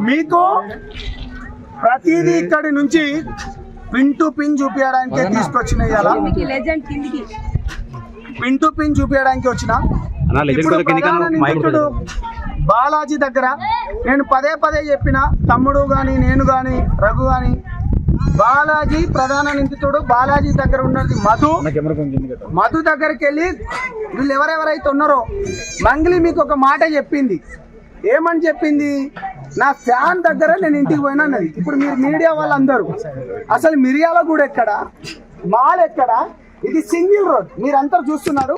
మీకు ప్రతిదీ ఇక్కడి నుంచి పిన్ టు పిన్ చూపించడానికి తీసుకొచ్చిన పిన్ టు పిన్ చూపించడానికి వచ్చిన ఇప్పుడు బాలాజీ దగ్గర నేను పదే పదే చెప్పిన, తమ్ముడు కానీ నేను కానీ రఘు కానీ, బాలాజీ ప్రధాన నిందితుడు బాలాజీ దగ్గర ఉన్నది మధు దగ్గరికి వెళ్ళి వీళ్ళు ఎవరెవరైతే ఉన్నారో మంగ్లీ మీకు ఒక మాట చెప్పింది. ఏమని చెప్పింది? నా ఫ్యాన్ దగ్గర నేను ఇంటికి పోయినా అన్నది. ఇప్పుడు మీరు మీడియా వాళ్ళందరూ అసలు మిర్యాలగూడ ఎక్కడ, మాల్ ఎక్కడ, ఇది సింగిల్ రోడ్ మీరంతా చూస్తున్నారు.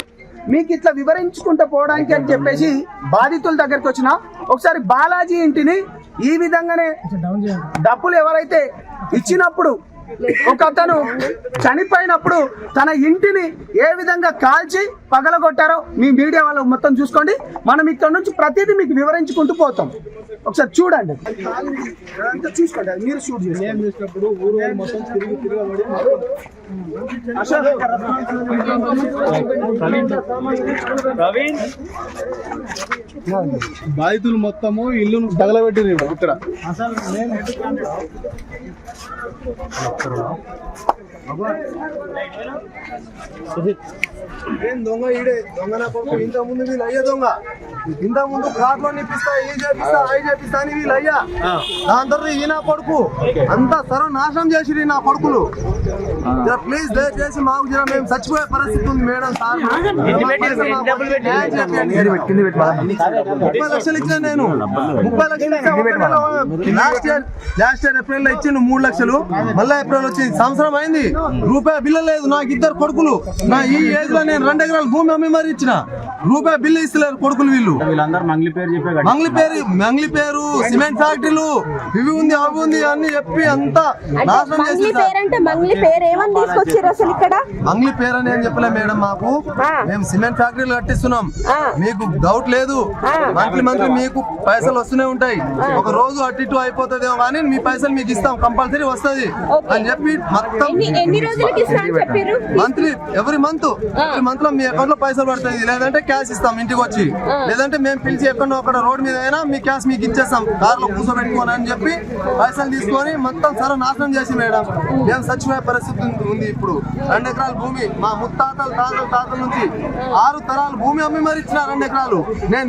మీకు ఇట్లా వివరించుకుంటూ పోవడానికి అని చెప్పేసి బాధితుల దగ్గరికి వచ్చిన. ఒకసారి బాలాజీ ఇంటిని ఈ విధంగానే డబ్బులు ఎవరైతే ఇచ్చినప్పుడు ఒక అతను చనిపోయినప్పుడు తన ఇంటిని ఏ విధంగా కాల్చి పగలగొట్టారో మీ మీడియా వాళ్ళు మొత్తం చూసుకోండి. మనం ఇక్కడ నుంచి ప్రతిదీ మీకు వివరించుకుంటూ పోతాం. ఒకసారి చూడండి, చూసుకోండి. మీరు షూట్ చేసినప్పుడు ఊరు మొత్తం తిరగబడి బాధితులు మొత్తము ఇల్లును తగలబెట్టిరు ఇక్కడ. అసలు ఏం దొంగ ఈడే దొంగ నా పప్పు. ఇంత ముందు వీళ్ళు అయ్యా దొంగ, ఇంత ముందు కార్లో నిప్పిస్తా, ఏ చేపిస్తా, అవి చేపిస్తా అని వీళ్ళు అయ్యా. దాని తర్వాత ఈ నా కొడుకు అంతా సర్వనాశనం చేసి నా కొడుకులు. ప్లీజ్ దయచేసి మాకు జర మేము చచ్చిపోయే పరిస్థితి ఉంది మేడం. సార్ 30 లక్షలు ఇచ్చిన నేను, 30 లక్షలు లాస్ట్ ఇయర్ ఏప్రిల్ లో ఇచ్చిండు 3 లక్షలు. మళ్ళీ ఏప్రిల్ వచ్చింది, సంవత్సరం అయింది, రూపాయి బిల్లు లేదు. నాకు 2 కొడుకులు. నా ఈ ఏజ్ లో నేను 2 ఎకరాల భూమి అమ్మి మరి ఇచ్చిన, రూపాయి బిల్లు ఇస్తలేరు కొడుకులు. వీళ్ళు మంగ్లీ పేరు సిమెంట్ ఫ్యాక్టరీలు ఇవి ఉంది అవి ఉంది అని చెప్పి అంతా నాశనం చేసి. మంగ్లీ పేరు అని ఏం చెప్పలే మేడం. మాకు మేము సిమెంట్ ఫ్యాక్టరీలు కట్టిస్తున్నాం, మీకు డౌట్ లేదు. మంత్లీ మీకు పైసలు వస్తూనే ఉంటాయి. ఒక రోజు అటు ఇటు అయిపోతుందేమో కానీ మీ పైసలు మీకు ఇస్తాం, కంపల్సరీ వస్తుంది అని చెప్పి మొత్తం మంత్లీ ఎవ్రీ మంత్ లో మీ అకౌంట్ లో పైసలు పడుతుంది. లేదంటే క్యాష్ ఇస్తాం ఇంటికి వచ్చి, లేదంటే మేము పిలిచి ఎక్కడో ఒక రోడ్ మీద అయినా మీ క్యాష్ మీకు ఇచ్చేస్తాం కార్లో కూర్చోబెట్టుకోని అని చెప్పి పైసలు తీసుకొని మొత్తం సర్వనాశనం చేసి మేడం మేము చచ్చిపోయే పరిస్థితి ఉంది. ఇప్పుడు 2 ఎకరాల భూమి మా ముత్తాతల తాతల నుంచి 6 తరాల భూమి అమ్మి మరి ఇచ్చిన 2 ఎకరాలు. నేను